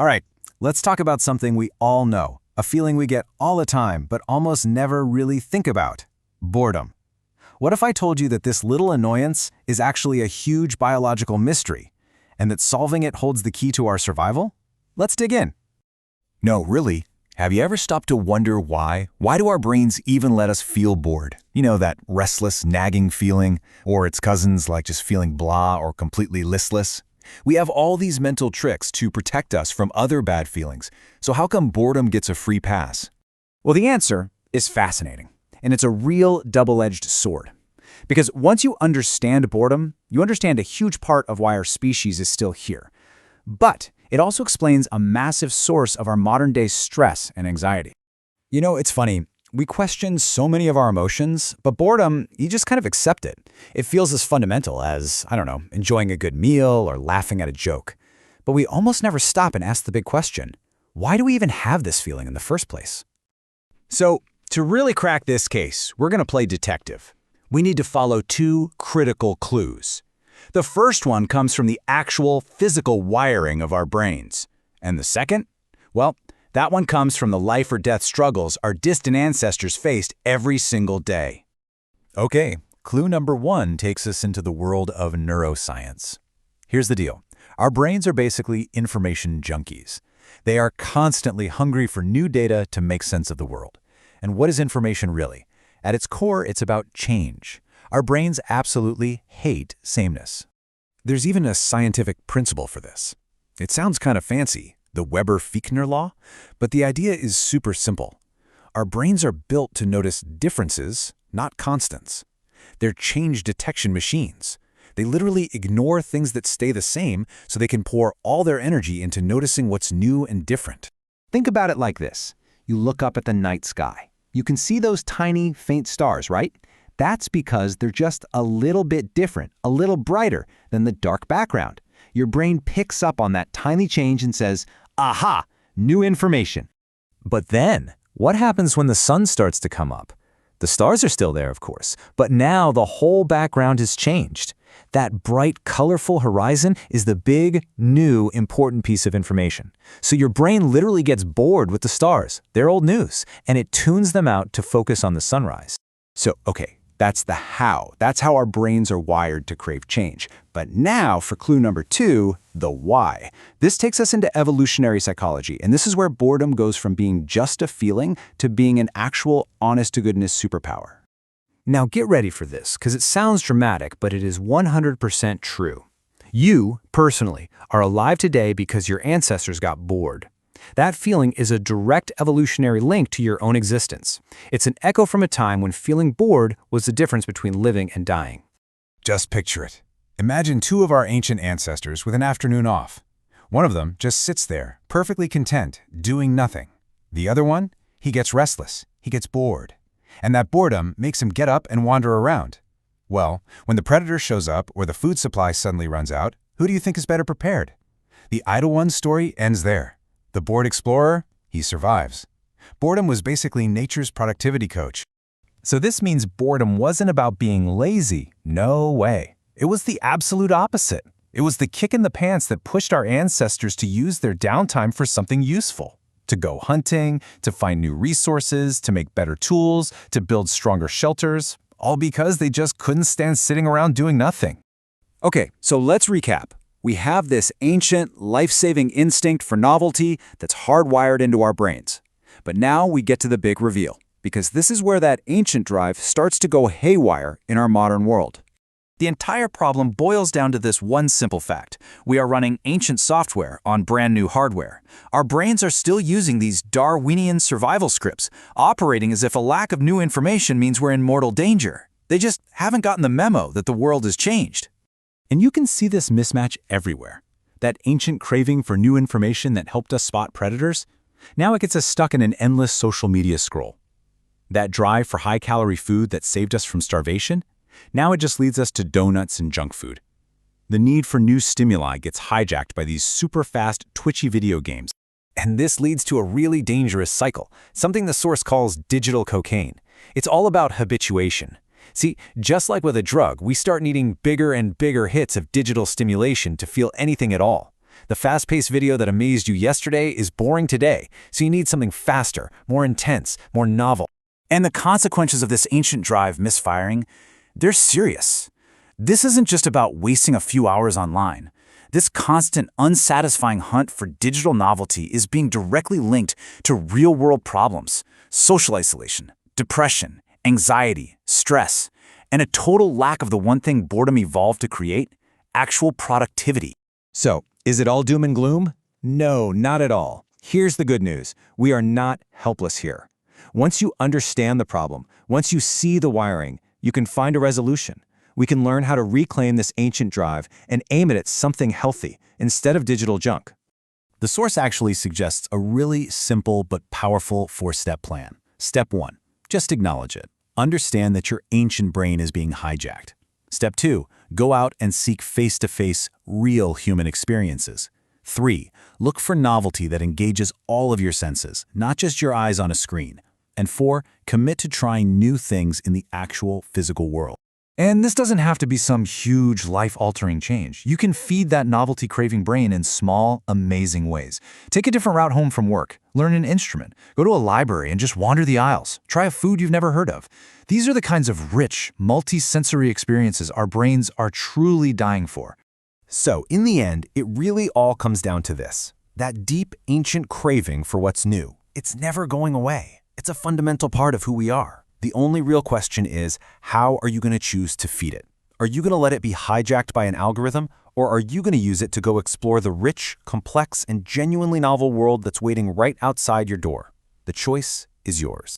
All right, let's talk about something we all know, a feeling we get all the time but almost never really think about: boredom. What if I told you that this little annoyance is actually a huge biological mystery, and that solving it holds the key to our survival? Let's dig in. No, really. Have you ever stopped to wonder why? Why do our brains even let us feel bored? You know, that restless, nagging feeling, or its cousins like just feeling blah or completely listless? We have all these mental tricks to protect us from other bad feelings. So how come boredom gets a free pass? Well, the answer is fascinating, and it's a real double-edged sword. Because once you understand boredom, you understand a huge part of why our species is still here. But it also explains a massive source of our modern-day stress and anxiety. You know, it's funny. We question so many of our emotions, but boredom, you just kind of accept it. It feels as fundamental as, I don't know, enjoying a good meal or laughing at a joke. But we almost never stop and ask the big question: why do we even have this feeling in the first place? So, to really crack this case, we're going to play detective. We need to follow two critical clues. The first one comes from the actual physical wiring of our brains. And the second? Well, that one comes from the life or death struggles our distant ancestors faced every single day. Okay, clue number one takes us into the world of neuroscience. Here's the deal. Our brains are basically information junkies. They are constantly hungry for new data to make sense of the world. And what is information really? At its core, it's about change. Our brains absolutely hate sameness. There's even a scientific principle for this. It sounds kind of fancy, the Weber-Fechner Law, but the idea is super simple. Our brains are built to notice differences, not constants. They're change detection machines. They literally ignore things that stay the same so they can pour all their energy into noticing what's new and different. Think about it like this. You look up at the night sky. You can see those tiny, faint stars, right? That's because they're just a little bit different, a little brighter than the dark background. Your brain picks up on that tiny change and says, aha, new information. But then, what happens when the sun starts to come up? The stars are still there, of course, but now the whole background has changed. That bright, colorful horizon is the big, new, important piece of information. So your brain literally gets bored with the stars. They're old news, and it tunes them out to focus on the sunrise. So, okay, that's the how. That's how our brains are wired to crave change. But now for clue number two, the why. This takes us into evolutionary psychology, and this is where boredom goes from being just a feeling to being an actual, honest-to-goodness superpower. Now get ready for this, because it sounds dramatic, but it is 100% true. You, personally, are alive today because your ancestors got bored. That feeling is a direct evolutionary link to your own existence. It's an echo from a time when feeling bored was the difference between living and dying. Just picture it. Imagine two of our ancient ancestors with an afternoon off. One of them just sits there, perfectly content, doing nothing. The other one, he gets restless, he gets bored. And that boredom makes him get up and wander around. Well, when the predator shows up or the food supply suddenly runs out, who do you think is better prepared? The idle one's story ends there. The bored explorer, he survives. Boredom was basically nature's productivity coach. So this means boredom wasn't about being lazy. No way. It was the absolute opposite. It was the kick in the pants that pushed our ancestors to use their downtime for something useful. To go hunting, to find new resources, to make better tools, to build stronger shelters, all because they just couldn't stand sitting around doing nothing. Okay, so let's recap. We have this ancient, life-saving instinct for novelty that's hardwired into our brains. But now we get to the big reveal, because this is where that ancient drive starts to go haywire in our modern world. The entire problem boils down to this one simple fact. We are running ancient software on brand new hardware. Our brains are still using these Darwinian survival scripts, operating as if a lack of new information means we're in mortal danger. They just haven't gotten the memo that the world has changed. And you can see this mismatch everywhere. That ancient craving for new information that helped us spot predators, now it gets us stuck in an endless social media scroll. That drive for high-calorie food that saved us from starvation, now it just leads us to donuts and junk food. The need for new stimuli gets hijacked by these super-fast, twitchy video games. And this leads to a really dangerous cycle, something the source calls digital cocaine. It's all about habituation. See, just like with a drug, we start needing bigger and bigger hits of digital stimulation to feel anything at all. The fast-paced video that amazed you yesterday is boring today, so you need something faster, more intense, more novel. And the consequences of this ancient drive misfiring, they're serious. This isn't just about wasting a few hours online. This constant, unsatisfying hunt for digital novelty is being directly linked to real-world problems: social isolation, depression, anxiety, stress, and a total lack of the one thing boredom evolved to create: actual productivity. So, is it all doom and gloom? No, not at all. Here's the good news. We are not helpless here. Once you understand the problem, once you see the wiring, you can find a resolution. We can learn how to reclaim this ancient drive and aim it at something healthy instead of digital junk. The source actually suggests a really simple but powerful 4-step plan. Step 1, just acknowledge it. Understand that your ancient brain is being hijacked. Step 2, go out and seek face-to-face, real human experiences. 3, look for novelty that engages all of your senses, not just your eyes on a screen. And 4, commit to trying new things in the actual physical world. And this doesn't have to be some huge, life-altering change. You can feed that novelty-craving brain in small, amazing ways. Take a different route home from work, learn an instrument, go to a library and just wander the aisles, try a food you've never heard of. These are the kinds of rich, multi-sensory experiences our brains are truly dying for. So, in the end, it really all comes down to this: that deep, ancient craving for what's new. It's never going away. It's a fundamental part of who we are. The only real question is, how are you going to choose to feed it? Are you going to let it be hijacked by an algorithm, or are you going to use it to go explore the rich, complex, and genuinely novel world that's waiting right outside your door? The choice is yours.